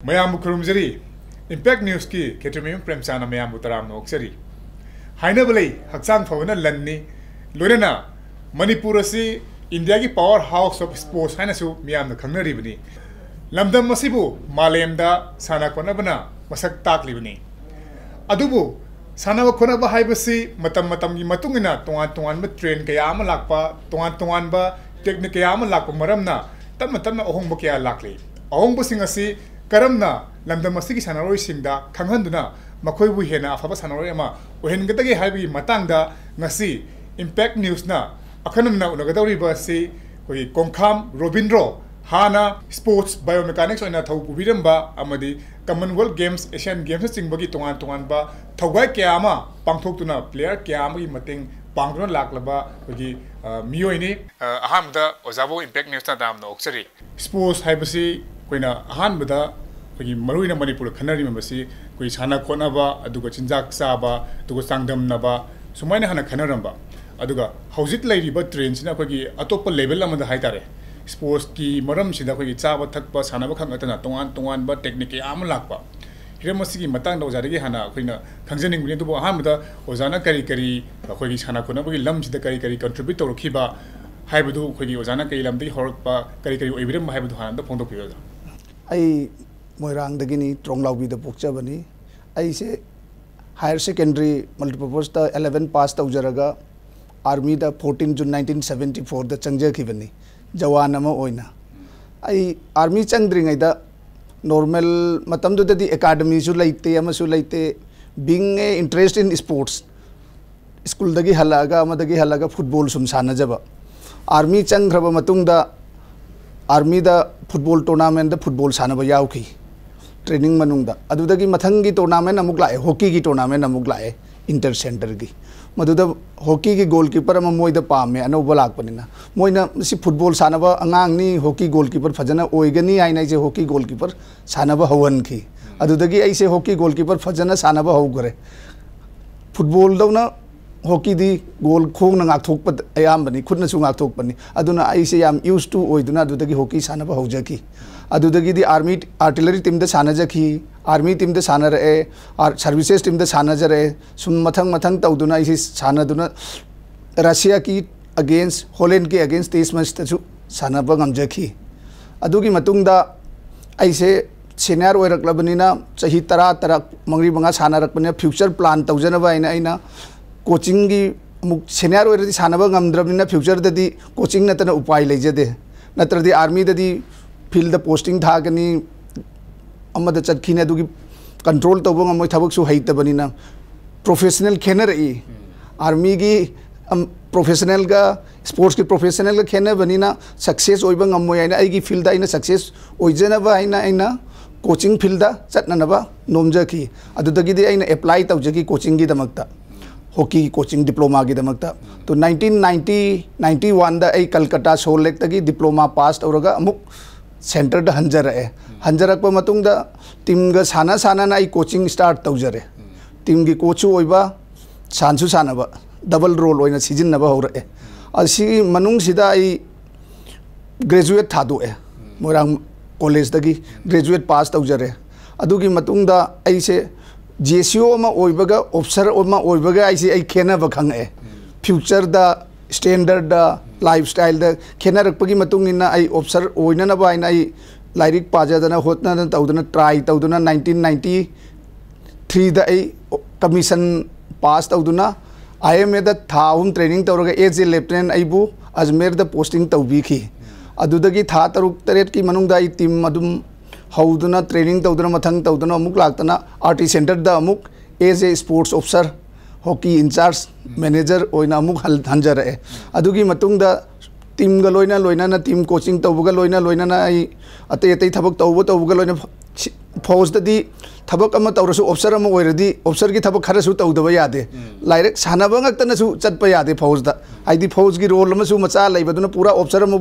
मयाम खुरुमजरी impact news की केटरमेम प्रेमचाना मयाम तराम नोक्सरी हाइनबले हक्सांग फवना लन्नी Lorena Manipur से India की पावर हाउस ऑफ स्पोर्ट्स है मियाम खंगनरीबनी लमदम मसिबु मालेमदा साना कोनबना मसक ताकलिबनी अदुबु सानब खोनब हाइबसी मतम मतम की मतुंगिना तोंगान तोंगान ट्रेन कया अमा लाकपा तोंगान टेक्निक कया अमा लाकपा मरमना तम तम अहोंब कया लाकली अहोंबसिंग असि करमना लमदम असि की सानारोय सिंगदा खंगहंदुना मखोयबु हेना अफबा सानारोय अमा ओहेनगदगे Hibi मतंगदा ngasi impact news na akhanamna unagadawriba si koi kongkham robindro hana sports biomechanics oina thau pubiramba amadi commonwealth games asian games singbagi tongan tongan ba thawai kyama pangthoktuna player kyama gi mateng pangduna laklaba koi miyoini ahamda ozabo impact news na damna oksari sports haibasi koina ahanbada koi maruina manipur khanari membasi koi sana konaba aduga chinjak saba aduga sangdamnaba सुमायना हना खनरंबा अदुगा हौजिक लैरिबा train सिना अखोगी अतोप level अमदा हाइतारे sports की मरम सिदा अखोगी चाबा थकपा सानाबा खंगतना तोंगान तोंगान बा technique याम लाकपा हिरमसिगी मतंग ओजादगी हना अखोइना खंगजनिंगनि दुबो अहामदा ओजाना करी करी अखोगी साना खोनबगी lump सिदा करी करी कंट्रीब्यूट तौरखिबा हाइबदु अखोगी ओजाना कई लमदगी हरकपा करी करी ओइबिरम हाइबदु हानदा फोंदोपियोदा आई मोइरांगदगिनी ट्रोंगलाउबीदा पोक्चबनी आई से हायर सेकेंडरी मल्टीपर्पज 11 पास तौजरगा आर्मी 14 जून 1974 चंजखिबनी जवान आई आर्मी चंद्रिंगैदा नॉर्मल मतमदुददी एकेडमी लेते being a interest in sports school हल्लागा फुटबॉल सुम सानजब आर्मी चंग्रब मतुंगदा आर्मी फुटबॉल टूर्नामेंट फुटबॉल सानब याउखी ट्रेनिंग मनुंगदा अदुदगी मथंगी टूर्नामेंट अमुक लाए हॉकी की टूर्नामेंट अमुक लाए इंटर सेंटर की मदुदा हॉकी की गोलकीपर अमा मोइदा पामे अनौबा लाकपनिना मोइना मसी फुटबॉल सानबा अंगांगनी हॉकी गोलकीपर फजना ओइगनी आइना जे हॉकी गोलकीपर सानबा हवनखी अदुदगी ऐसे हॉकी गोलकीपर फजना सानबा हौगरे फुटबॉल दौना हॉकी दी गोल खोंग ना गाथोकप अयामबनी खुदना सु गाथोकपनी अदुना ऐसे याम यूज टू ओइदुना अदुदगी हॉकी सानबा हौजकी अदुदगी दी आर्मी आर्टिलरी टीम द सानजखी आर्मी टीम द सानरए और सर्विसेज टीम द सानजरे सुम मथंग मथंग तौदुना इसी सानदुना रशिया की अगेंस्ट हॉलैंड के अगेंस्ट टेस्ट मैच तसु सानबा गमजखी अदुगी मतुंगदा ऐसे सीनियर ओइरक्लबनिना चही 10 मंगरी मंगा सानरकपने फ्यूचर प्लान तौजनबा आइना कोचिंग की मुक सीनियर ओइरदी सानबा गमद्रबनिना फ्यूचर ददी कोचिंग नतना उपाय लेजदे नत्रदी आर्मी ददी फील्ड पोस्टिंग थागनी अमद चटखीने अदुगी कंट्रोल तौबो गमोय थबकसु हैतबनिना प्रोफेशनल खेनरई आर्मी की प्रोफेशनल का स्पोर्ट्स की प्रोफेशनल का खेनबनिना सक्सेस ओइबा गमोय आइना आइगी फील्ड आइना सक्सेस ओइजनबा आइना कोचिंग फील्ड चटननबा नोमजखी अदुदगी आइना अप्लाई तौजगी कोचिंग की दमकता हॉकी कोचिंग डिप्लोमा की दमकता तो 1991 दा आई कलकत्ता सोलेक तगी डिप्लोमा पास तौरगा अमुक सेंटर द हंजरक मतुंग टीम ग साना साना आई कोचिंग स्टार्ट तौजरे टीम की कोचु ओइबा सानसु सानबा डबल रोल ओइना सिजिनबा होरए असि मनुंग सिदा आई ग्रेजुएट थादोए मोरांग कॉलेज दगी ग्रेजुएट पास तौजरे अदुगी मतुंग दा आई से जेसीओ अमा ओइबगा ऑफिसर अमा ओइबगा आई से आई खेनबा खंगे फ्यूचर दा स्टैंडर्ड दा लाइफस्टाइल दा खेनरकपगी मतुंग इना आई ऑफिसर ओइननबा आइना आई लाइरिक पाजदना होतना तौदना ट्राई तौदना 1993 दा आई कमीशन पास तौदना आईएमए दा था अहुम ट्रेनिंग तौरगा एज ए लेफ्टिनेंट आइबु अजमेर दा पोस्टिंग तौबीखी अदुदगी था 3 की मनुंग दा आई टीम अदुम हौदना ट्रेनिंग तौदना मथंग तौदना अमुक लाक्तना आरटी सेंटर दा अमुक as a sports officer hockey in charge manager ओइना अमुक हंजरए अदुगी मतुंग दा टीम ग लोइना टीम कोचिंग तौबगा लोइना आई अतै अतै थबक तौबगा लोइना फौज ददी थबक अमा तौरसु ऑफिसर अमा ओइरदी ऑफिसर की थबक खरसु तौदबा यादे लाइरेक सानबा ngaktanasु चटपा यादे फौज दा आइदी फौज की रोल अमसु मचा लैबदुना पूरा ऑफिसर अमा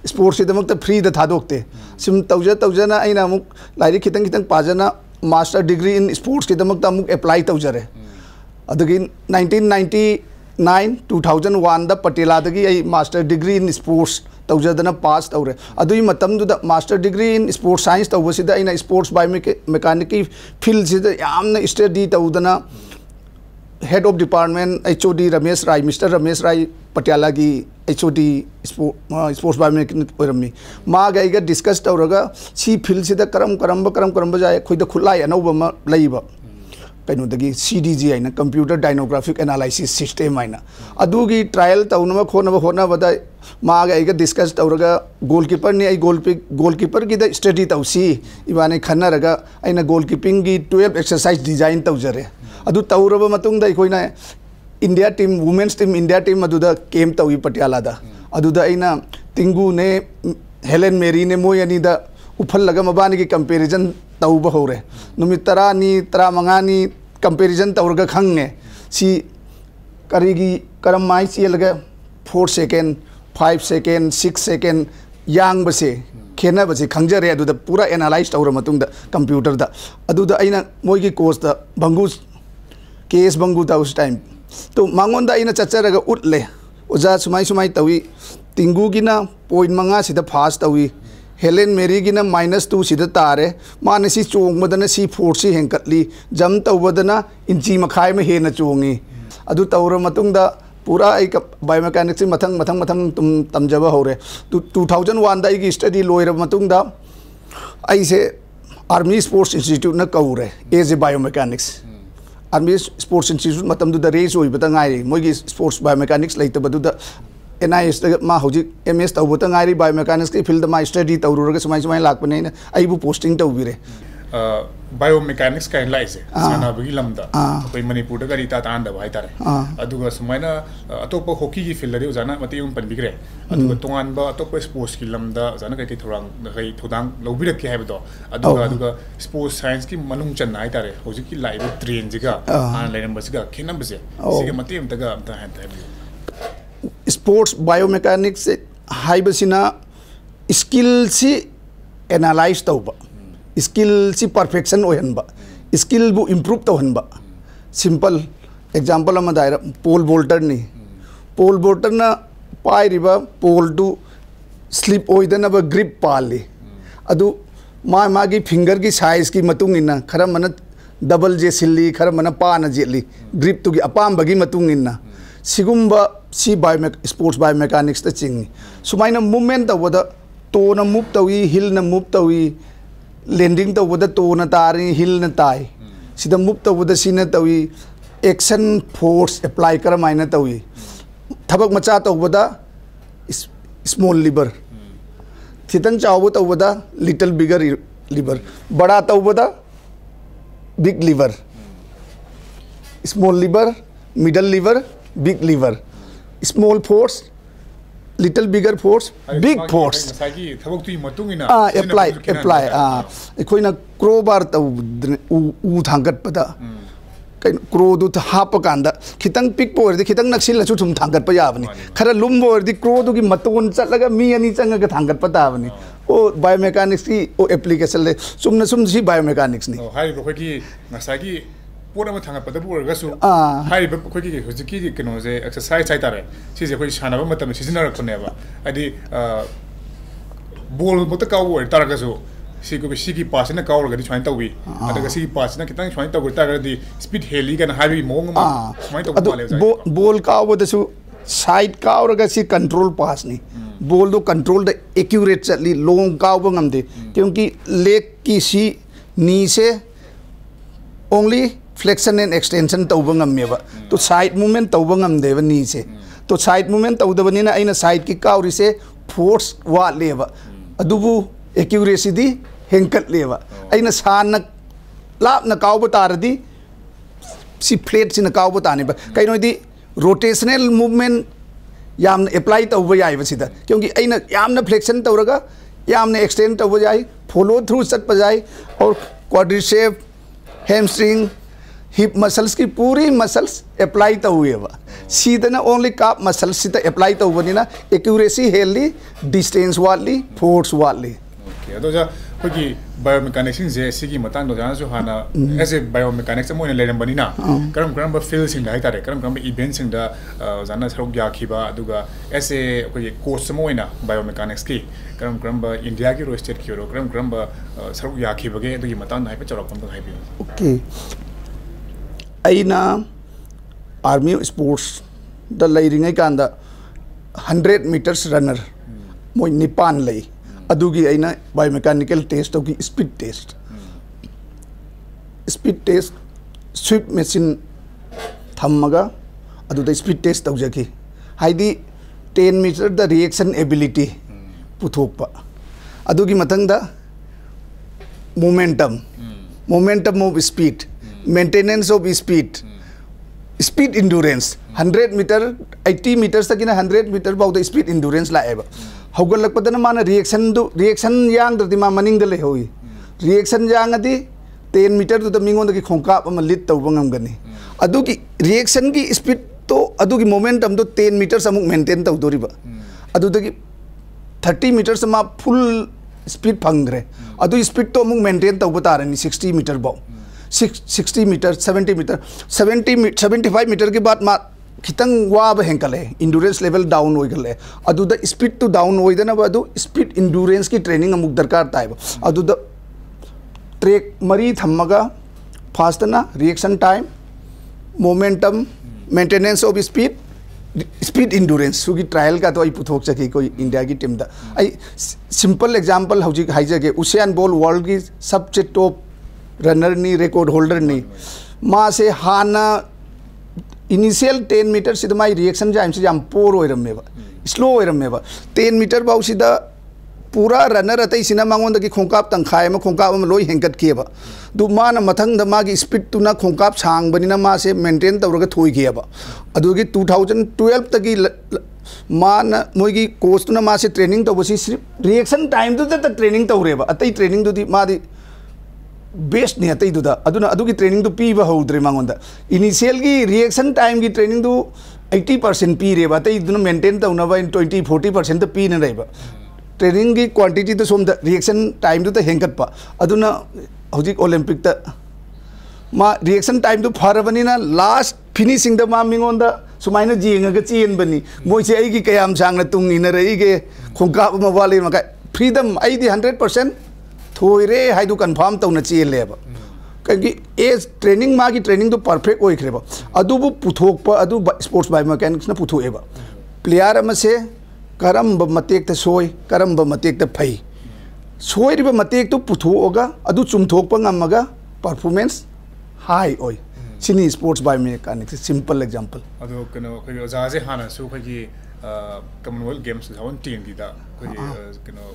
स्पोर्ट्स की दमक फ्री दा थादोकते सिम तौजना आइना अमुक लाइरेक खितंग पाजना मास्टर डिग्री इन स्पोर्ट्स की दमक अमुक अप्लाई तौजरे अदगी 1990 2001 दा पटेला दगी आई मास्टर डिग्री इन स्पोर्ट्स तौजदना पास तौरे अदुई मतमदुदा master degree in sports science तौबसिदा आइना स्पोर्ट्स बायोमेकानिक की फील्ड सिदा यामना स्टडी तौदना head of department HOD Ramesh Rai mister Ramesh Rai Patiala की HOD स्पोर्ट्स बायोमेकानिक ओरमी मागा डिस्कस तौरगा सी फील्ड सिदा करम जाए खुद खुलाई अनौबा लईबा कहीं CDG है कंप्यूटर डायनोग्राफिक एनालिसिस सिस्टम है अदुगी ट्रायल तौनब होना मागा डिस्कस तौरगा गोलकीपर ने गोलकीपर की स्टडी तौसी इबाने खन्नरगा अना गोलकीपिंग की 12 एक्सरसाइज डिजाइन तौजरे अदु तौरब मतुंगदा अखोइना India team women's team India team अदुदा कैम्प तौई पटियालादा अदुदा अना तिंगू ने हेलेन मेरी ने मोय अनीदा उफलगा मबानी की कंपेरिजन तौब होरे नुमित 15 कंपेरिजन तौरगा खंगे सी करीगी करम माई चेलगा 4 सेकेंड 5 सेकेंड 6 सेकेंड यांग बसे खेना बसे खंजरे अदुदा पूरा एनालाइज तौर मतुंगदा कंप्यूटर दा अदुदा अइना मोई की कोर्स दा बंगू केस बंगू दा उस टाइम तो मांगोंदा अइना चचरगा उटले ओजा सुमाई तौई तिंगू गिना पॉइंट 5 सिदा फास्ट तौई हेलेन मेरी की -2 सिद तारे माने सी चोंगबदना सी 4 सी हेंकटली जम तौबदना इंची मखाई में हेन चोंगी अदु तौर मतुंगदा पूरा एक बायोमेकानिक्स से मथंग तुम तमजब होरे 2001 दा की स्टडी लोयर मतुंगदा ऐसे आर्मी स्पोर्ट्स इंस्टीट्यूट न कौरे as a biomechanics army sports institute मतमदुदा रेस होइबता गाइरी मोगी स्पोर्ट्स बायोमेकानिक्स लेतबदुदा NIS मा हौजिक MS तौबता गाइरी बायोमेकानिक्स की फील्ड मा स्टडी तौरुरगा सुमाई लाकपने आइबु पोस्टिंग तौबिरे बायोमेकानिक्स का लाइसे सानाबगी लमदा कोई मणिपुर गरी ता तांदा भाई तारे अदुगा सुमाइना अतोप हॉकी की फील्ड दे उजाना मतेयum पनबिग्रे अदुगा तोंगानबा अतोप स्पोर्ट्स की लमदा जाना कई थोदांग लौबिरक के हाइबदो अदुगा स्पोर्ट्स साइंस की मनुंग चन्ना हाई तारे हौजिक की लाइव ट्रेन जिगा आन लेनबसिगा खेनबसे सिगे मतेयum तगा अमता हान ताइबु स्पोर्ट्स बायोमेकानिक्स हाइबसिना स्किल सी एनालाइज तौबा स्किल सी परफेक्शन ओहनबा स्किल बु इम्प्रूव तौहनबा सिंपल एग्जांपल अमा दायरा पोल वोल्टर नि पोल वोल्टर ना पाइरिबा पोल टू स्लिप ओइदनबा ग्रिप पाली अदु मागी फिंगर की साइज की मतुंग इन्ना खरा मन डबल जे सिल्ली खरा मन पाना जेली ग्रिप तुगी अपामबगी मतुंग इन्ना सिगुम्बा सी स्पोर्ट्स बायोमेकानिक्स ता चिंगी सुमाइना मूवमेंट तौबदा तो न मूव तौई हिल न मूव तौई लैंडिंग तौबदा तो न तारी हिल न ताई सिदा मूव तौबदा सिना तौई एक्शन फोर्स अप्लाई करमाइना तौई थबक मचा तौबदा स्मॉल लिवर थितन चाव तौबदा लिटिल बिगर लिवर बड़ा तौबदा big lever small lever middle lever big lever small force little bigger force big force apply अखोइना क्रोबार उ थांगटपदा क्रोदु हाप कांदा खितंग पिक पोरदि खितंग नक्सिलसु थुम थांगटप याबनी खरा लुम बोरदि क्रोदु की मतोन चलगा मी अनि चंगगा थांगटप ताबनी ओ बायोमेकानिक्स की ओ एप्लीकेशन ले सुम सी बायोमेकानिक्स नि हाइ बखोकी नसागी पोना में थांगपदा बुरगसु हाइ बखोकी हुजिकी कनोजे एक्सरसाइज हाइतारे सिजे खोइ सानाबा मतम सिजनरखनेबा आदि बोल मत काव तारगसु सिगी पासना कावरगदी स्वाइन तौबी अदगा सिगी पासना कितंग स्वाइन तौब तारगदी स्पीड हेली गन हाइवी मोंग मा स्वाइन तौब माले जाय बोल कावदसु साइड कावरगा सी कंट्रोल पास नि बोल दो कंट्रोल द एक्यूरेट चली लॉन्ग काव ngамदे क्योंकि लेग की सी नी से ओनली फ्लेक्शन एंड एक्सटेंशन तौब ngамमेबा तो साइड मूवमेंट तौब ngамदेबा नी से तो साइड मूवमेंट तौदबनिना अइना साइड की कावरी से फोर्स वालेबा अदुबु एक्यूरेसी दी हेंकट लेवा अइना साना लापना काव तारदी सी फ्लेट सिना काव तानेबा कइनोदी रोटेशनल मूवमेंट याम अप्लाई तौब याइबा सिदा क्योंकि अइना यामना फ्लेक्शन तौरगा यामना एक्सटेंड तौब जाय फॉलो थ्रू चटप जाय और क्वाड्रिसेप हैमस्ट्रिंग हिप मसल्स की पूरी मसल्स अप्लाई तौएबा सीदना ओनली काप मसल्स सिदा अप्लाई तौबनिना एक्यूरेसी हेली डिस्टेंस वाली फोर्स वाली ओके अदो जा कोई बायोमेकानिक्स जे सिगी मतंग दो जाना जो हाना एज ए बायोमेकानिक्स मोइन लेरम बनिना करम फील्ड सिंग हाई तारे करम इवेंट सिंग दा जाना सरोग याखिबा अदुगा एज ए कोई कोर्स मोइना बायोमेकानिक्स की करम इंडिया की रो स्टेट की रो करम सरोग याखिबगे अदुगी मतंग हाई पे चरपन हाई बि ओके अइना आर्मी स्पोर्ट्स द लेरिंग कांदा 100 मीटर्स रनर मोइ निपान लई अदुगी अइना बायोमेकानिकल टेस्ट की स्पीड टेस्ट स्वीप मशीन थमगा अदुदा स्पीड टेस्ट तौजकी हाइदी 10 मीटर द रिएक्शन एबिलिटी पुथोपा अदुगी मतंगदा momentum of speed maintenance of speed endurance 100 meter 80 meter तक 100 मीटर बाउद स्पीड इंड्योरेंस लाएबा हौगलकपदना माना रिएक्शन यांगद्रदि मा मनिंगद लेहोई रिएक्शन यांगदि 10 मीटर दुद मिंगोंद की खोंकाप अमा लीड तौबा ngamgani अदुगी रिएक्शन की स्पीड तो अदुगी मोमेंटम तो 10 मीटर अमुक मेंटेन तौदोरिबा अदुदगी 30 मीटर मा फुल स्पीड फंगरे अदु स्पीड तो अमुक मेंटेन तौबा तारनी 60 मीटर बाउ 60 मीटर 70 मीटर 75 मीटर के बाद मा खितंग वाब हेंकले इंड्योरेंस लेवल डाउन होइगले अदुदा स्पीड तो डाउन होइदना अदु स्पीड इंड्योरेंस की ट्रेनिंग अमुक दरकार ताइब अदुदा ट्रैक मरी थम्मगा फास्टना reaction time momentum maintenance of speed endurance सुगी ट्रायल का तो आई पुथोक सकी कोई इंडिया की टीम दा आई सिंपल एग्जांपल हौजिक हाइजगे उसेन बोल वर्ल्ड की सबसे टॉप रनर नी रिकॉर्ड होल्डर नी मा से हाना इनिशियल 10 मीटर सिद माई रिएक्शन टाइम से पोर होइरमेबा स्लो होइरमेबा 10 मीटर बाउ सिदा पूरा रनर अतै सिना मांगोंद की खोंकाप तंखाय म खोंकाप म लोई हेंकट किएबा दु मान मथंग द मागी स्पीड तुना खोंकाप सांग बनिना मा से मेंटेन तौरगा थोइ किएबा अदुगी 2012 तकी मान मोगी कोच तुना मा से ट्रेनिंग तौबसी सिर्फ रिएक्शन टाइम दु त ट्रेनिंग तौरेबा अतै ट्रेनिंग दुदी मादी बेस्ट नहीं अतई दुदा अदुना अदुगी ट्रेनिंग तो पीबा होद्रे मांगोंदा इनिशियल की रिएक्शन टाइम की ट्रेनिंग तो 80% पी रेबा अतई दुना मेंटेन तौनबा 20-40% तो पी न रेबा ट्रेनिंग की क्वांटिटी तो सोम रिएक्शन टाइम तो हेंकटपा अदुना हौजिक ओलंपिक त मा रिएक्शन टाइम तो फरबनिना लास्ट फिनिशिंग द मा मिंगोंदा सुमाइना जिंगगा चेनबनी मोइसे आई की कयाम सांगना तुंगिना रईगे खोंका म वाले मका फ्रीडम आई दी 100% थोइरे हाइदु कंफर्म तौना चेलेबा कहीं एज ट्रेनिंग मागी ट्रेनिंग तो परफेक्ट होइख्रेबा अदुबु पुथोकपा अदु स्पोर्ट्स बायोमेकानिक्स ना पुथोएबा प्लेयर अमसे करम मतेक त सोय करम मतेक त फई सोइरिबा मतेक तो पुथोगा अदु चुमथोकपा ngamaga परफॉर्मेंस हाई ओय सिनी स्पोर्ट्स बायोमेकानिक्स सिंपल एग्जांपल अदु कनो खै जाजे हाना सु खै कॉमनवेल्थ गेम्स 2010 की दा खै कनो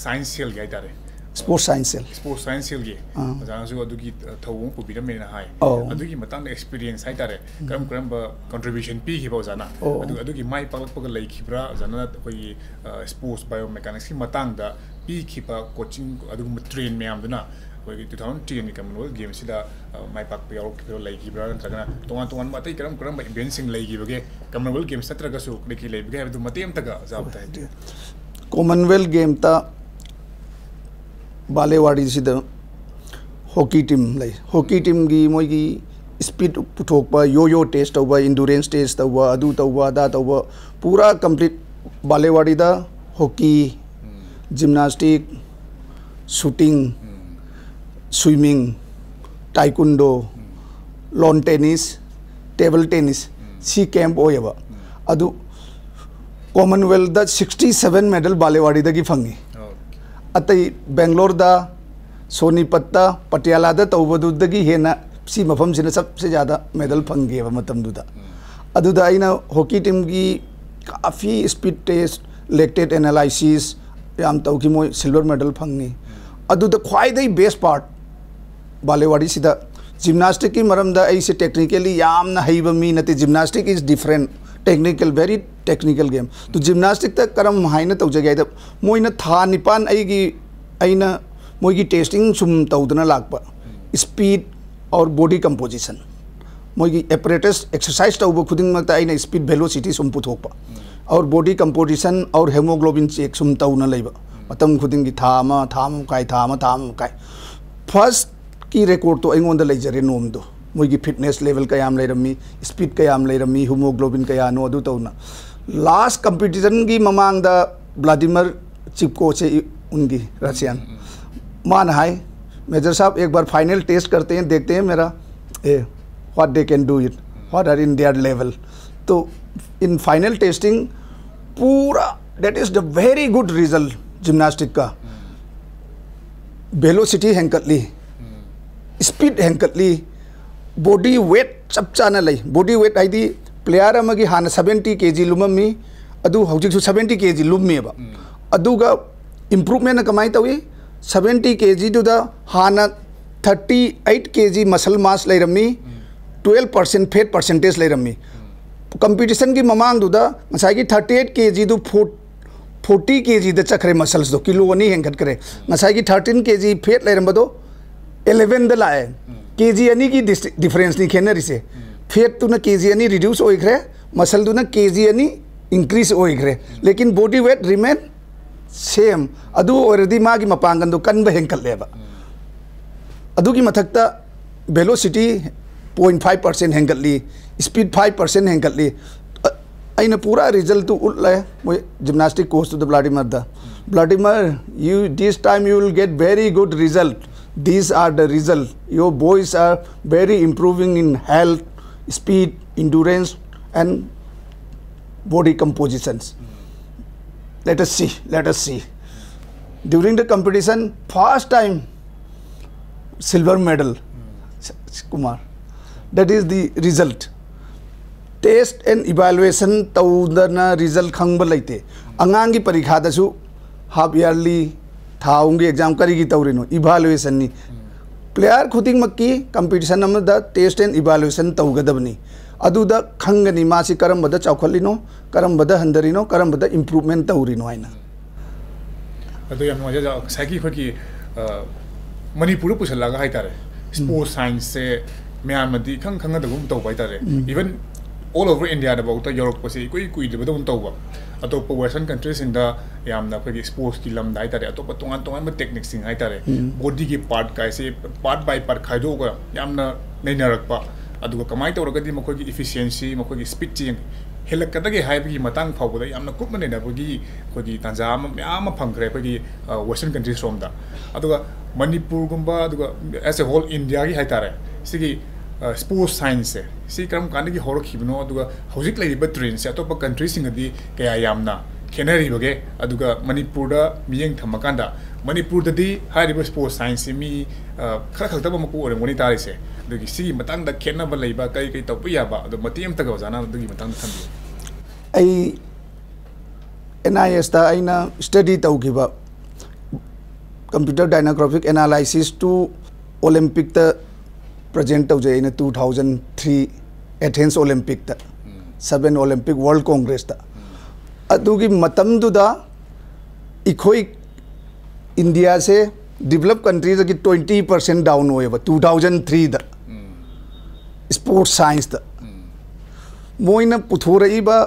साइंस सेल गाय तारे स्पोर्ट्स साइंस सेल गे जाना सु अदुगी थौ पुबिरमेना हाय अदुगी मतंग एक्सपीरियंस हाय तारे करम कंट्रीब्यूशन पी हिबो जाना अदुगी माइ पालकपग लैखिब्रा जाना खै स्पोर्ट्स बायोमेकानिक्स की मतंग दा पी खिबा कोचिंग अदुगु ट्रेन मैम दुना खै 2010 की कॉमनवेल्थ गेम्स सिदा माइ पाक याव लैखिब्रा नत्रगना तोंगान मतै करम इवेंट सिंग लैखिबगे कॉमनवेल्थ गेम्स नत्रगसु लेखि लैबगे हाबदु मतेम तक जाबता है कॉमनवेल्थ गेम ता बालेवाड़ी सिद हॉकी टीम लै हॉकी टीम की मोगी स्पीड पुथोकपा यो टेस्ट तौबा इंड्योरेंस टेस्ट तौबा अदु तौबा दा तौबा पूरा कंप्लीट बालेवाड़ी दा hockey gymnastic shooting swimming taekwondo lawn tennis table tennis सी कैंप होयबा अदु कॉमनवेल्थ दा 67 मेडल बालेवाड़ी दा की फंगी अतई बेंगलोर दा सोनीपत दा पटियाला दा तौबदुदगी हेना सी मफम सिना सबसे ज़्यादा मेडल फंगे मतमदुदा अदुदा आइना हॉकी टीम की काफ़ी स्पीड टेस्ट लेक्टेट एनालिसिस याम तौकी मोय सिल्वर मेडल फंगी अदुदा ख्वाइदई बेस्ट पार्ट बालेवाड़ी सिदा जिम्नास्टिक की मरमदा ऐसे टेक्निकली यामना हईब मी नते gymnastic is different technical very technical game तो जिम्नास्टिक तक करम हाइना तौजगे द मोइना था निपान आइगी आइना मोइगी टेस्टिंग सुम तौदना लागपा स्पीड और बॉडी कंपोजिशन मोइगी एपरेटस एक्सरसाइज तौब खुदिंग मत आइना स्पीड वेलोसिटी सुम पुथोकपा और बॉडी कंपोजिशन और हेमोग्लोबिन चेक सुम तौना लैबा मतम खुदिंग की थामा काय फर्स्ट की रिकॉर्ड तो अइंगोंद लेजरे नोम दो मोगी फिटनेस लेवल कयाम लेरमी स्पीड कयाम लेरमी हीमोग्लोबिन कयानो अदु तौना लास्ट कंपटीशन की ममांग दा व्लादिमीर चिपको से उनकी रशियन मान हाय मेजर साहब एक बार फाइनल टेस्ट करते हैं देखते हैं मेरा what they can do it what are in their level तो इन फाइनल टेस्टिंग पूरा that is the very good result gymnastic का वेलोसिटी हैंकटली स्पीड हैंकटली बॉडी वेट चप चाना लई बॉडी वेट हाइदी प्लेयर अमगी हाना 70 kg लुममी अदु हौजिक 70 kg लुम्मेबा अदुगा इम्प्रूवमेंट कमाई तवी 70 kg दुदा हाना 38 kg मसल मास लेरमी 12% फैट परसेंटेज लेरमी कंपटीशन की ममांग दुदा मसाई की 38 kg दु 40 kg द चखरे मसल्स दो किलो वनी हेंगत करे मसाई की 13 kg फैट लेरमबदो 11 द लाए kg अनि की डिफरेंस नि खेनरी से फैट तुना kg अनि रिड्यूस होइखरे मसल दुना kg अनि इंक्रीज होइखरे लेकिन बॉडी वेट रिमेन सेम अदु ऑलरेडी मागी मपांगन दो कन हेंकल लेबा अदु की मथक्ता वेलोसिटी 0.5% हेंकली स्पीड 5% हेंकली अइना पूरा रिजल्ट तो उल्ले मोय gymnastic coach to the Vladimir you this time you will get very good result. These are the result. Your boys are very improving in health, speed, endurance and body compositions. Let us see. During the competition, first time silver medal, Kumar. That is the result. Test and evaluation तौदना result खंगब लेते. अंगांगी परीक्षा दसु half yearly थाउंगी exam करी की तौरिनो evaluation नि. Player खुदिंग मक्की competition नमद test and evaluation तौगदबनी. अदुदा खंगनी मासी करम बदा चौखलिनो करम बदा हंदरिनो करम बदा improvement तौरिनो आइना. अदु याम मजा साकी खकी मणिपुर पुसलागा हाय तारे. Sports science से म्यामदी खंग खंग दगुम तौ बाय तारे. Even all over India about Europe पसे कोई दबदम तौबा. अतोप वेस्टर्न कंट्रीज इन द यामना खगी स्पोर्ट्स की लम दाई तारे अतोप तोंगान टेक्निक्स सिंग हाय तारे. बॉडी की पार्ट काइसे पार्ट बाय पार्ट खाइदोगा यामना नैनरकपा अदुगा कमाई तौरगदी मखोगी एफिशिएंसी मखोगी स्पीड चिंग हेलकदगे हाइबगी मतंग फावबदा यामना कुपमने नबगी खगी तांजा म्याम फंगरे खगी वेस्टर्न कंट्रीज रोमदा अदुगा मणिपुर गुंबा अदुगा एज ए होल इंडिया की हाय तारे सिगी स्पोर्ट्स साइंस से सी क्रम कांदगी होरखिबनो अदुगा हौजिक लेरिबा ट्रेंड से अतोप कंट्री सिंगदी कया यामना खेनरिबगे अदुगा मणिपुरदा मियेंग थमकांदा मणिपुरददी हारिबा स्पोर्ट्स साइंस से मी खरा खलतबा मको ओरमोनी तारिसे अदुगी सी मतंगदा खेनबा लेबा कई तौबा याबा अदु मतियम तगा जाना अदुगी मतंग थंबि आई NIS ता आइना स्टडी तौगिबा computer dynagraphic analysis to Olympic ता प्रेजेंट तौजे इन 2003 एथेंस ओलंपिक ता 7 ओलंपिक वर्ल्ड कांग्रेस ता अदुगी मतम दुदा इखोई इंडिया से डेवलप कंट्रीज की 20% डाउन होएबा 2003 दा स्पोर्ट्स साइंस दा मोइना पुथोरइबा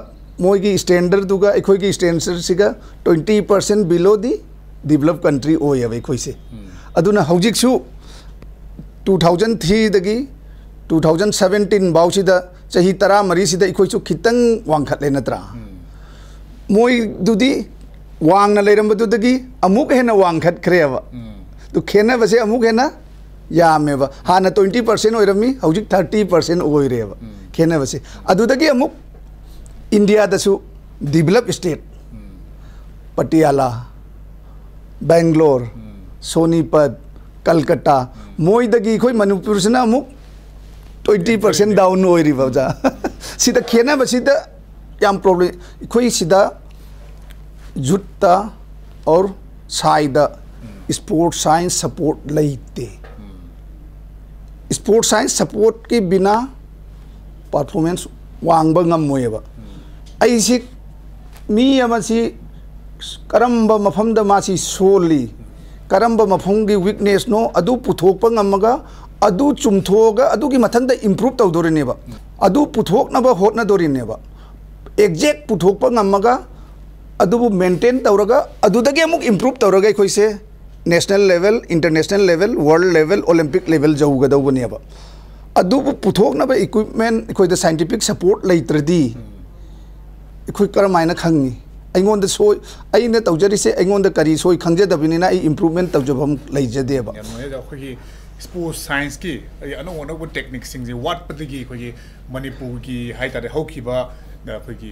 मोइगी स्टैंडर्ड दुगा इखोई की स्टैंडर्ड सिगा 20% बिलो दी डेवलप कंट्री होएबा इखोई से अदुना हौजिकसु 2003 दगी 2017 बाउसिदा चाही 13 सिदा इखोइसु खितंग वांखले नत्रा मोई दुदी वांगना लेरमबदुदगी अमुक हेना वांखत खरेबा तो खेना बसे अमुक हेना यामेबा हाना 20% ओइरमी हौजिक 30% ओइरेबा खेना बसे अदुदगी अमुक इंडिया दसु डेवलप स्टेट पटियाला बेंगलोर सोनीपत कलकत्ता मोइदगी खोई मणिपुर से अमुक 20% डाउन होइरिबा जा सिदा खेना बसिदा याम प्रॉब्लम खोई सिदा जुत्ता और साइदा स्पोर्ट्स साइंस सपोर्ट लेते स्पोर्ट्स साइंस सपोर्ट के बिना परफॉर्मेंस वांगबा ngam ऐसी मी अमसी करम्बा मफमदा मासी सोली करम्बा मफम की वीकनेस नो अदु पुथोकपा ngamaga अदु चुमथोगा अदु की मथंदा इंप्रूव तौदोरिनेबा अदु पुथोकनबा होटनादोरिनेबा एग्जैक्ट पुथोकपा ngamaga अदुबु मेंटेन तौरगा अदुदगे अमुक इंप्रूव तौरगा अखोइसे national level international level world level Olympic level जौगदौबनेबा अदुबु पुथोकनबा इक्विपमेंट अखोइद साइंटिफिक सपोर्ट लेत्रदी अखोइ करमायना खंगी अइंगोंद सोय अइने तौजरिसे अइंगोंद करी सोय खंगजदबिनिना आई इंप्रूवमेंट तौजबम लेजदेबा स्पोर्ट्स साइंस की अनो अनोब टेक्निक सिंग वाट पदगी अखोइ मणिपुर की हाइतारे हौखिबा अखोइ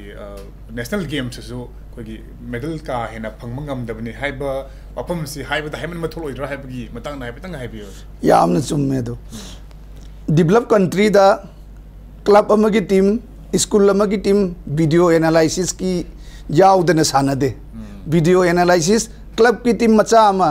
नेशनल गेम्स सु अखोइ मेडल का हेना फंगमंगमदबनि हाइबा वफम से हाइबदा हाइमन मथोलोइद्रा हाइबगी मतंग ना हाइबतंग हाइबियो यामना चुम्मे दो डेवलप कंट्री दा क्लब अमगी टीम स्कूल अमगी टीम वीडियो एनालिसिस की याउदना सानदे वीडियो एनालिसिस क्लब की टीम मचा अमा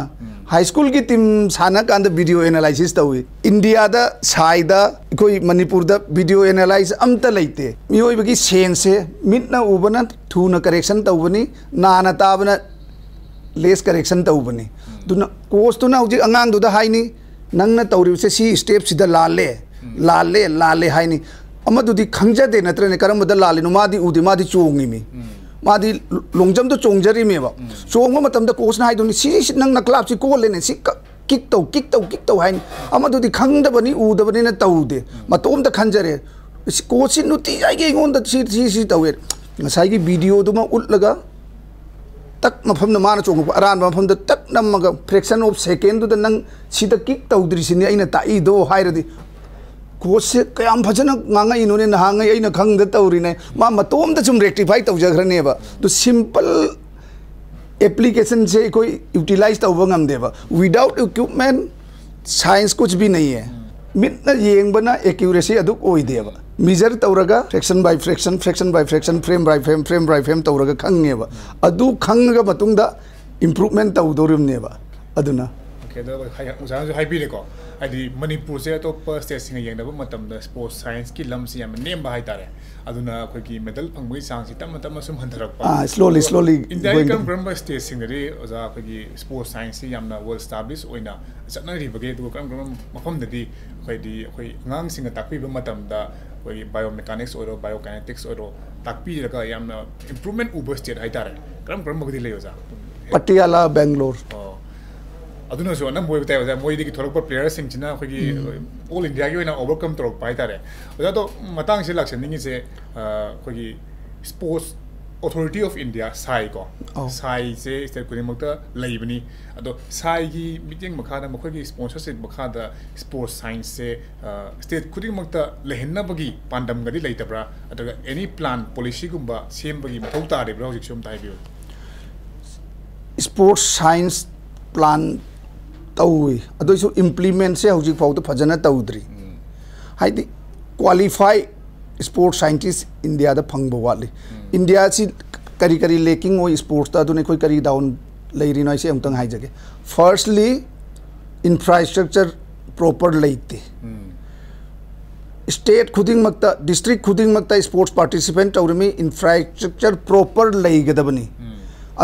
हाई स्कूल की टीम साना कांद वीडियो एनालिसिस तौई इंडिया दा साइदा कोई मणिपुर दा वीडियो एनालाइज अमता लेते मियोइबगी सेंस से मिटना उबना थूना करेक्शन तौबनी नाना ताबना लेस करेक्शन तौबनी दुना कोर्स तुना हुजी अंगांग दुदा हाइनी नंगना तौरिबसे सी स्टेप सिदा लाले लाले लाले हाइनी अमदुदी खंगजदे नत्रने करमदा लालेनो मादी उदे मादी चोंगिमी मादी लोंगजम तो चोंगजरी मेबा चोंगो मतम द कोर्स ना हाइदुनी सी नंग नक्लाब सी कोलेने सी किक तौ हाइन अमदुदी खंगदबनी उदबनी न तौदे मतोम द खंजरे कोर्स सी नुती जाइगे गोंद सी तौए ngसाइगी वीडियो दुमा उटलगा तक मफम न माना चोंग अरान मफम द तक नमगा फ्रैक्शन ऑफ सेकेंड दु नंग सिदा किक तौद्रिसिनी अइना ताई दो हाइरदी कोर्स से कयाम फजना ngangai इनोने नहांgai अइना खंगद तौरिने मा मतोम द जुम रेक्टिफाई तौजग्रनेबा तो सिंपल एप्लीकेशन से कोई यूटिलाइज तौबंगम देबा विदाउट इक्विपमेंट साइंस कुछ भी नहीं है मिटना येंगबना एक्यूरेसी अदुक ओइदेबा मेजर तौरगा fraction by fraction frame by frame तौरगा खंगेबा अदु खंगगा मतुंगदा इंप्रूवमेंट तौदोरिमनेबा अदुना ओके द उजान जो हाइबिलेको आदि मणिपुर से अतोप स्टेट सिंग येंगदब मतमदा स्पोर्ट्स साइंस की लमसी याम नेम हाइतारे अदुना अखोइगी मेडल फंगबई चांगसी तम तम सुम हंथरकपा स्लोली इंडिया कम ब्रह्म स्टेट सिंगरी ओजा अखोइगी स्पोर्ट्स साइंस से यामना वेल एस्टैब्लिश ओइना चटनरिबगे दु कम कम मफमददी अखोइदी अखोइ ngang singa takpiba matamda अखोइ बायोमेकानिक्स ओरो बायोकाइनेटिक्स ओरो takpiraka यामना इंप्रूवमेंट उबर स्टेट हाइतारे कम मगदी लेयोजा पटियाला बेंगलोर अदुना सो नम बोइबता ओजा मोइदी की थोरक प्लेयर सिंगचिना अखोइगी ऑल इंडिया की ओइना ओवरकम तोरक पाइतारे ओजा तो मतांग से लक्षनिंग से अखोइगी Sports Authority of India SAI को साई से स्टेट खुदिमक्ता लेबनी अदो साई की मीटिंग मखादा मखोइगी स्पॉन्सरशिप मखादा स्पोर्ट्स साइंस से स्टेट खुदिमक्ता लेहन्नबगी पांडमगदी लेतब्रा अदगा एनी प्लान पॉलिसी गुंबा सेमबगी मथौ तारेब्रा हजिक सुम ताइबियो स्पोर्ट्स साइंस प्लान तौई अदोइसु इम्प्लीमेंट से हजिक फाउ तो फजना तौद्री हाइदी क्वालिफाई स्पोर्ट्स साइंटिस्ट इंडिया दा फंगबो वाली इंडिया सी करी करी लेकिंग ओ स्पोर्ट्स ता दुने कोई करी डाउन लेरी नोइसे अमतंग हाइजगे फर्स्टली इंफ्रास्ट्रक्चर प्रॉपर लेते स्टेट खुदिंग मक्ता डिस्ट्रिक्ट खुदिंग मक्ता स्पोर्ट्स पार्टिसिपेंट तौरमी इंफ्रास्ट्रक्चर प्रॉपर लेगदबनी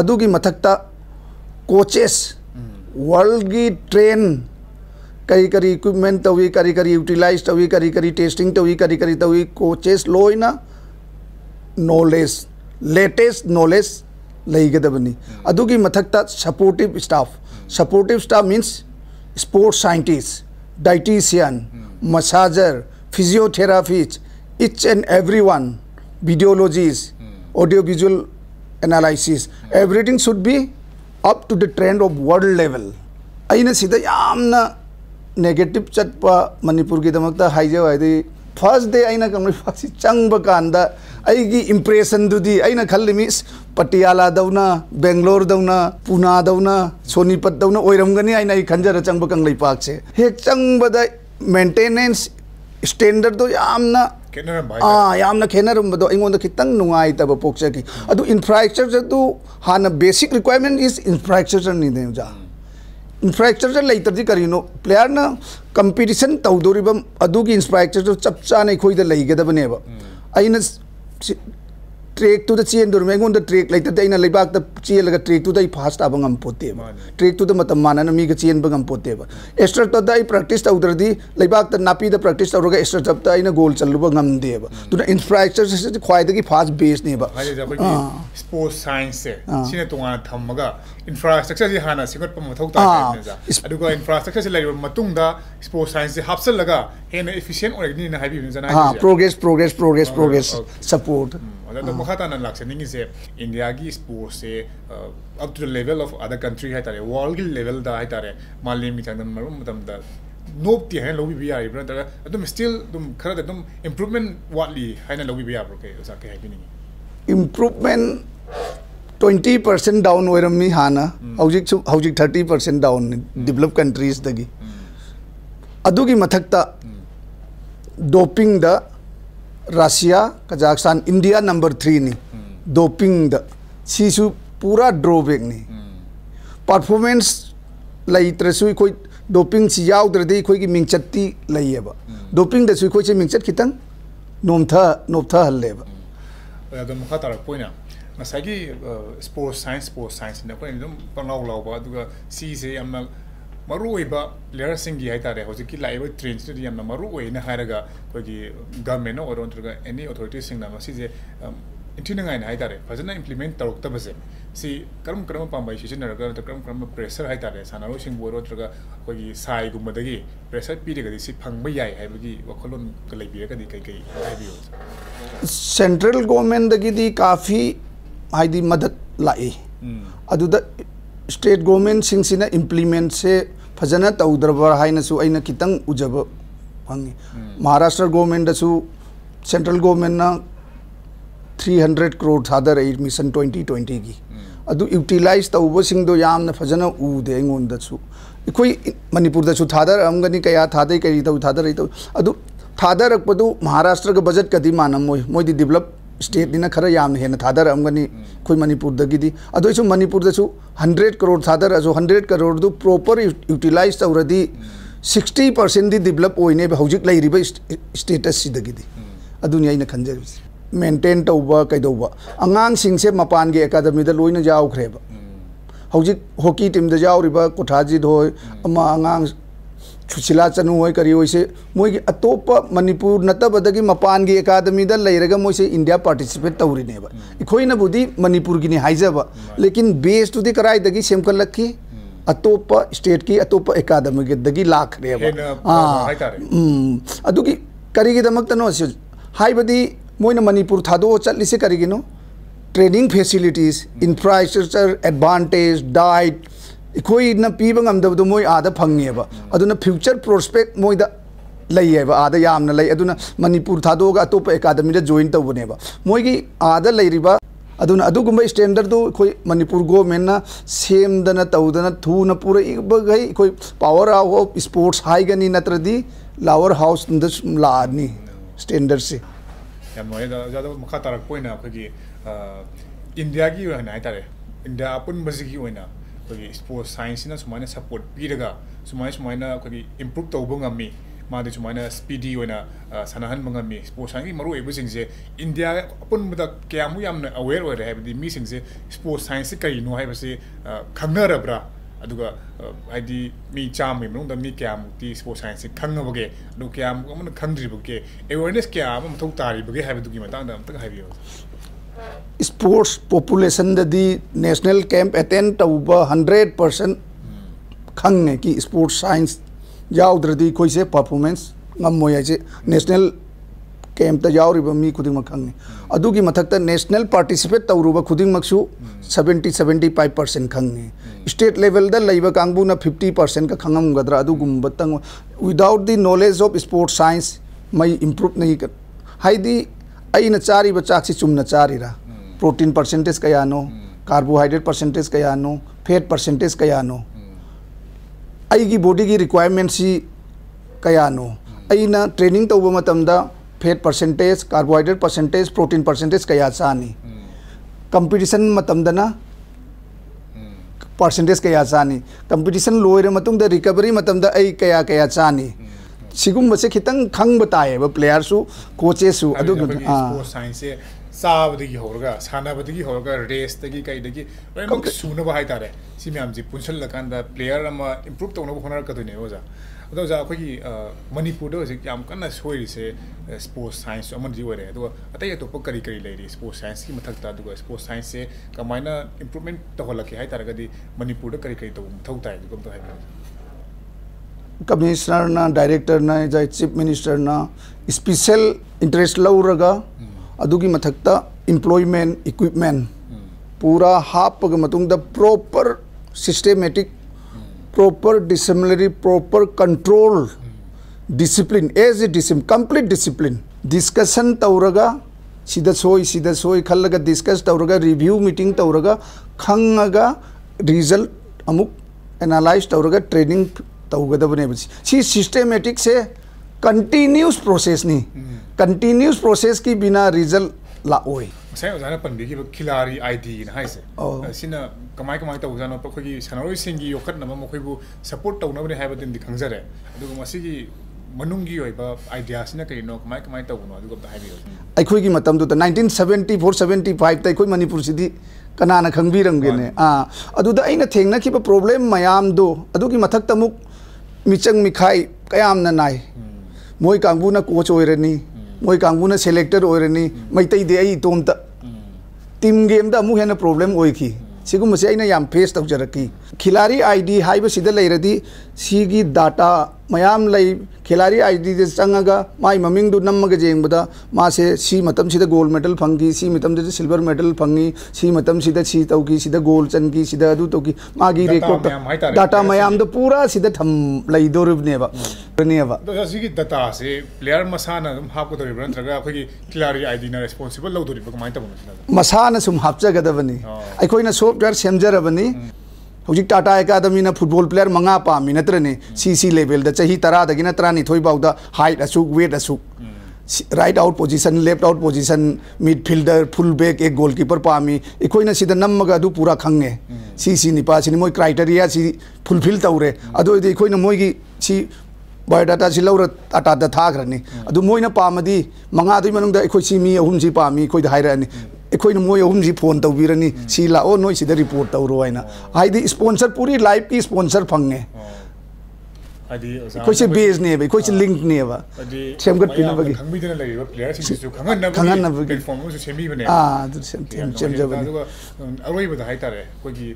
अदुगी मथक्ता कोचेस वर्ल्ड की ट्रेन करी करी इक्विपमेंट तवी करी यूटिलाइज तवी करी टेस्टिंग तवी तवी कोचेस लोइना नॉलेज लेटेस्ट नॉलेज लेगदबनी अदुगी मथक्ता supportive staff means sports scientist dietitian massager physiotherapist each and everyone videologist audio visual analysis everything should be up to the trend of world level aina sida yamna negative chatpa manipur ki damakta haije waidi first day aina kamni fasi changba kanda aigi impression dudi aina khallimi patiala dauna bangalore dauna pune dauna sonipat dauna oiramgani aina khanjara changba kang leipak che hek changba da maintenance standard do yamna यामना खेनरमबदो अइंगोंद खितंग नुंगाई तब पोक्चकी अदु infrastructure दु हाना बेसिक रिक्वायरमेंट इज इंफ्रास्ट्रक्चर नि देजा इंफ्रास्ट्रक्चर लेतरदि करिनो प्लेयर ना कंपटीशन तौदोरिबम अदुगी इंफ्रास्ट्रक्चर चपचा नै खोइदा लेगदबनेबा अइना ट्रेक टू द चेन दुर मेगोन द ट्रेक लाइक द लेबाक द चेन लगा ट्रेक टू द फास्ट आब ngam pote track to the मतम माना मी ग चेन बगम पोते एक्स्ट्रा तो द प्रैक्टिस तौदरदी लेबाक द नापी द प्रैक्टिस तौरगा एक्स्ट्रा जब द आइना गोल चलुब ngam देब तुना इंफ्रास्ट्रक्चर से ख्वाइदगी फास्ट बेस ने बा स्पोर्ट्स साइंस से सिने तोंगा थमगा इंफ्रास्ट्रक्चर जे हाना सिगत प मथौ ता अदुगा इंफ्रास्ट्रक्चर से लाइब मतुंगदा स्पोर्ट्स साइंस से हापसल लगा हेन एफिशिएंट ओरगनी ना हाइबी जना प्रोग्रेस सपोर्ट अदा मखाता ना लाक्सनिंग से इंडिया की स्पोर्ट्स से up to the level of other country है तारे वर्ल्ड की लेवल दा है तारे मालने मी थांदन मरम मतम दा नोप ती है लोबी बिया इब्रा तारे अदम स्टिल तुम खरा एकदम इंप्रूवमेंट वाटली है ना लोबी बिया ब्रो के ओसा के है बिनी इंप्रूवमेंट 20% डाउन होरमी हाना हौजिक 30% डाउन डेवलप कंट्रीज दगी अदुगी मथक्ता डोपिंग द रशिया कजाकिस्तान इंडिया नंबर 3 नी डोपिंग द सीसु पूरा ड्रॉबैक नी परफॉर्मेंस लैत्रसु कोई डोपिंग सी याउद्रदे कोई की मिंगचत्ती लैयेबा डोपिंग दसु कोई से मिंगचत खितंग नोमथा हल्लेबा अदम खतरा पोइना नसागी स्पोर्ट्स साइंस ने कोई एकदम पंगाव लावबा दुगा सी से यमना मरुइबा प्लेयर सिंगी है तारे होजिकी लाइव ट्रेंड्स ने यमना मरुइना हारगा कोई गवर्नमेंट और नत्रगा एनी अथॉरिटी सिंग ना मसीजे इंटिनंगाइन है तारे फजना इंप्लीमेंट तौरक्तबसे सी करम पांबाई सिजनरगा करम प्रेशर है तारे सानारो सिंग बोरो नत्रगा कोई साई गुमदगी प्रेशर पीरगदी सी फंगबा याय हाइबगी वखलोन कलैबिरगदी कई हाइबियो सेंट्रल गवर्नमेंट दगी काफी हाइदी मदद लाई अदुदा स्टेट गवर्नमेंट सिंगसिना इंप्लीमेंट से फजना तौद्रबा हाइनसु अइना कितंग उजब फंगी महाराष्ट्र गवर्नमेंट दसु सेंट्रल गवर्नमेंट ना 300 करोड़ थादर मिशन 2020 की अदु यूटिलाइज तौबसिंग दो यामना फजना उदे अंगोन दसु इकोई मणिपुर दसु थादर अमगनी कया थादे करी तौ थादर तौ अदु थादर रखपदु महाराष्ट्र का बजट कदी मानम मोई डेवलप स्टेट निना खरा याम हेन थादर अमगनी कोई मणिपुर दगी अदुसु मणिपुर दसु 100 करोड़ थादर अजो 100 करोड़ दु प्रॉपर यूटिलाइज तौरदी 60% दी डेवलप होइने हौजिक लैरिबा स्टेटस सिदगी अदुनि आइना खंजर मेंटेन तौबा कैदौबा अंगांग सिंगसे मपान के एकेडमी दा लोइना जाउखरेबा हौजिक हॉकी टीम दा जाउरिबा कोठाजी धोय अमा अंगांग सुशिला चनु होय करी होइसे मोय की अतोप मणिपुर नतबदगी मपान की एकेडमी दा लैरगा मोयसे इंडिया पार्टिसिपेट तौरिनेबा इखोइना बुदी मणिपुर की हाइजबा लेकिन बेस टू दी कराई दगी सेमकलखी अतोप स्टेट की अतोप एकेडमी के दगी लाखरेबा अदुगी करीगी दमक्तनो हाइबदी मोयना मणिपुर थादो चलिसे करीगिनो training facilities infrastructure advantage diet इकोई न पीबा ngam मोय आदा फंगेबा अदुना फ्यूचर प्रोस्पेक्ट मोयदा लैयेबा आदा यामना लೈ अदुना मणिपुर थादोगा अतोप एकेडमी दा जॉइन तौबनेबा मोयगी आदा लैरिबा अदुना अदुगुम्बा स्टैंडर्ड दो कोई मणिपुर गवर्नमेंट ना सेमदना तौदना थूना पूरा इबगै कोई पावर ऑफ स्पोर्ट्स हाइगनी नत्रदी लावर हाउस लानी स्टैंडर्ड से याम नोयदा जादा मखा तारक पोइना खगी इंडिया की होना है तारे इंडिया अपन बजगी होना खगी स्पोर्ट्स साइंस ना सुमाइना सपोर्ट पीरगा सुमाइना खगी इंप्रूव तौबो ngami मादे सुमाइना स्पीडी होना सनाहन ngami स्पोर्ट्स साइंस की मरु एबो सिंगसे इंडिया अपन बदा क्यामु यामना अवेयर होरे हैबदी मी सिंगसे स्पोर्ट्स साइंस कई नो हैबसे खंगनरब्रा अदुगा आइदी मी चाम मेमनुंदा मी क्यामुती स्पोर्ट्स साइंस खंगबगे दु क्याम अमन खंद्रिबगे अवेयरनेस क्याम मथौ तारिबगे हैबदुगी मतांदा अमतक हाइबियो स्पोर्ट्स पॉपुलेशन ददी नेशनल कैंप अटेंड तौबा 100% खंगे कि स्पोर्ट्स साइंस याउद्रदी कोई से परफॉर्मेंस ngam से नेशनल कैंप ता याउरिबा मी खुदिंग खंगे अदुगी मथक्ता नेशनल पार्टिसिपेट तौरुबा खुदिंग मक्सु 70-75% खंगे स्टेट लेवल दा लैबा कांगबुना 50% का खंगमगद्रा अदुगुम बतंग without the knowledge of sports science मई इंप्रूव नहीं कर हाइदी अइना चारी बचाक से चुमना चारीरा प्रोटीन परसेंटेज कयानो कार्बोहाइड्रेट परसेंटेज कयानो फैट परसेंटेज कयानो अइगी बॉडी की रिक्वायरमेंट सी कयानो अइना ट्रेनिंग तौबा मतमदा fat percentage carbohydrate percentage protein percentage कया चानी कंपटीशन मतमदना परसेंटेज कया चानी कंपटीशन लोइरे मतुंगदा रिकवरी मतमदा अइ कया चानी सिगुम बसे खितंग खंग बताए प्लेयर सु कोचेस सु स्पोर्ट्स साइंस से चाबदगी होरगा सानाबदगी होरगा रेसदगी कईदगी लोइनमक सुनबा हाइतारे सि म्यामजि पुनसलकांदा प्लेयर अमा इम्प्रूव तौनबो होनरकदोने ओजा अदो जा अखोगी मणिपुर हजिक याम कन्ना सोइरिसे स्पोर्ट्स साइंस अमदि ओरे अदो अतै अतोप करी करी लेरि स्पोर्ट्स साइंस की मथकता अदुगा स्पोर्ट्स साइंस से कमाइना इम्प्रूवमेंट तहलके हाइतारगदि मणिपुर द करी करी तो मथौ ताइ दुगम तो हाइबा कमिश्नर ना डायरेक्टर ना जाय चीफ मिनिस्टर ना स्पेशल इंटरेस्ट लौरगा अदुगी मथकता एम्प्लॉयमेंट इक्विपमेंट पूरा हापग मतुंगदा proper systematic proper disciplinary proper control discipline as a discipline complete discipline discussion tauraga sida soi khallaga discuss tauraga review meeting tauraga khangaga result amuk analyze tauraga training taugadabane si systematic se continuous process ni continuous process ki bina result la oi sai ozana panbi ki khilari id na haise sina kamai taw jano pakhogi sanaroi singi yokhat na mokoi bu support taw na bane haiba din di khangjare adugo masigi manungi oiba idea sina kai no kamai taw no adugo ta haibi aikhoi gi matam du 1974 75 ta aikhoi manipur sidi kanana khangbi ramgene adu da aina thengna ki problem mayam do adu ki mathak tamuk michang mikhai kayam na nai moi kangbu na coach oirani moi kangbu na selector oirani maitai de ai tomta team game da mu hena problem oiki सिगुम से अना याम face तौजरकी खिलाड़ी ID HYBE सिदा लेरदी सिगी data मयाम लई खिलाड़ी ID दे चंगागा माई ममिंग दु नम्मग जेंगबदा मासे सी मतम सिदा गोल्ड मेडल फंगी सी मतम दे सिल्वर मेडल फंगी सी मतम सिदा सी तौकी सिदा गोल्ड चनकी सिदा दु तौकी मागी रिकॉर्ड डाटा मयाम दो पूरा सिदा थम लई दोरबनेबा नेबा तो सिगी डाटा से प्लेयर मसाना हाप को दोरिब नत्रगा अखोगी खिलाड़ी आईडी ना रिस्पांसिबल लौ दोरिब कमाय तबन मसाना सुम हापजगदबनी अखोइना सॉफ्टवेयर सेमजरबनी हौजिक टाटा एकाडमी ना फुटबॉल प्लेयर मंगा पामी नत्रने सीसी लेवल दा चाही 10 दगिना 30 बाउदा हाइट असुक वेट असुक right out position left out position midfielder full back एक गोलकीपर पामी एकोइना सिदा नम्मगा दु पूरा खंगे सीसी निपा सिनि मोय क्राइटेरिया सी फुलफिल तौरे अदो एकोइना मोयगी सी बायोडाटा सी लौर टाटा दा थाग्रनी अदु मोयना पामदी मंगा दुई मनुंग दा एकोइ सी मी अहुम सी पामी एकोइ दा हाइरानी एकोइना मोय अहुम सी फोन तौबिरनी सी लाओ नोय सिदा रिपोर्ट तौरो हैना हाइदी स्पॉन्सर पूरी लाइफ की स्पॉन्सर फंगे कोई से बेस नहीं है भाई कोई से लिंक नहीं है बा सेमगट पिना बगी खंगबी देना लगे प्लेयर सिंग जो खंगन बगी प्लेटफॉर्म से सेमी बने तो सेम जब अरोई बदा हाइतारे कोई की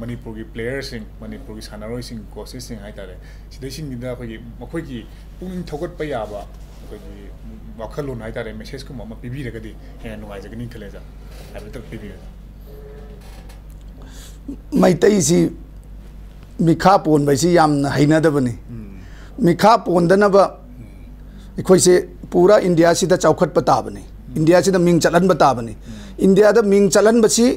मणिपुर की प्लेयर सिंग मणिपुर की सानारोई सिंग कोचेस सिंग हाइतारे सिदे सिंग दिदा कोई मखोई की पुंग थोगत प याबा कोई की वखलोन हाइतारे मेसेज को मम पीबी रगदी हे नुवाइ जगनी खलेजा हाइबे तक पीबी मैतई सी मिखा पोन बैसी याम हैनदबनी मिखा पोनदनब अखोइसे पूरा इंडिया सिदा चौखट पताबनी इंडिया सिदा मिंग चलन बताबनी इंडिया दा मिंग चलन बसी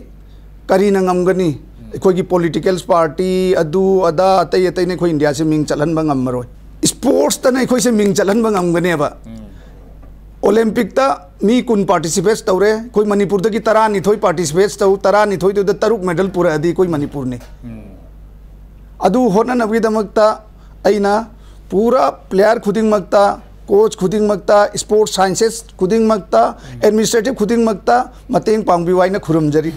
करी नंगमगनी अखोइगी पॉलिटिकल पार्टी अदु अदा अतै अतै ने अखोइ इंडिया से मिंग चलन बंगमरोय स्पोर्ट्स तने अखोइसे मिंग चलन बंगमगनेबा ओलंपिक ता मी कुन पार्टिसिपेट तौरे कोई मणिपुर दगी 12 पार्टिसिपेट तौ 12 द तरुक मेडल पूरा अदी कोई मणिपुर ने अदु होननबगिदमक्ता अइना पूरा प्लेयर खुदिंगमक्ता कोच खुदिंगमक्ता स्पोर्ट्स साइंसेस खुदिंगमक्ता एडमिनिस्ट्रेटिव खुदिंगमक्ता मतेंग पांगबिवाइना खुरमजरी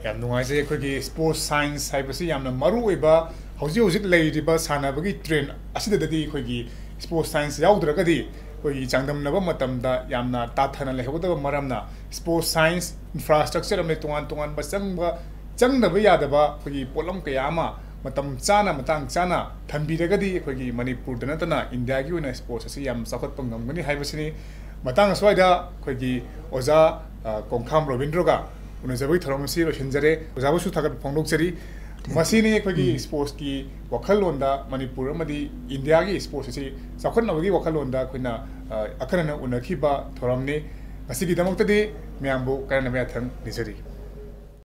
याम नुवाइजे अखोगी स्पोर्ट्स साइंस हाइबसी यामना मरु ओइबा हौजिक लैरिबा सानाबगी ट्रेंड असिददि अखोगी स्पोर्ट्स साइंस याउद्रगदी कोई चांगदमनबा मतमदा यामना ताथना लेहबदबा मरमना स्पोर्ट्स साइंस इंफ्रास्ट्रक्चर अमे तोंगान बचंगबा चंगदबा यादबा कोई पोलम कयामा मतम चाना मतंग चाना थंबीरगदी अखोगी मणिपुर दनतना इंडिया की ओना स्पोर्ट्स असी याम साखत पंगमगनी हाइबसिनी मतंग स्वाइदा अखोगी ओजा कोंखाम रविंद्रगा उनजबई थरमसी रोशनजरे ओजाबसु थागत फोंदोकचरी मसीनी अखोगी स्पोर्ट्स की वखलोंदा मणिपुर अमदी इंडिया की स्पोर्ट्स असी साखतनबगी वखलोंदा अखोइना अखरना उनखिबा थरमनी असिगी दमक्तदी म्यामबो करना म्याथंग निजरी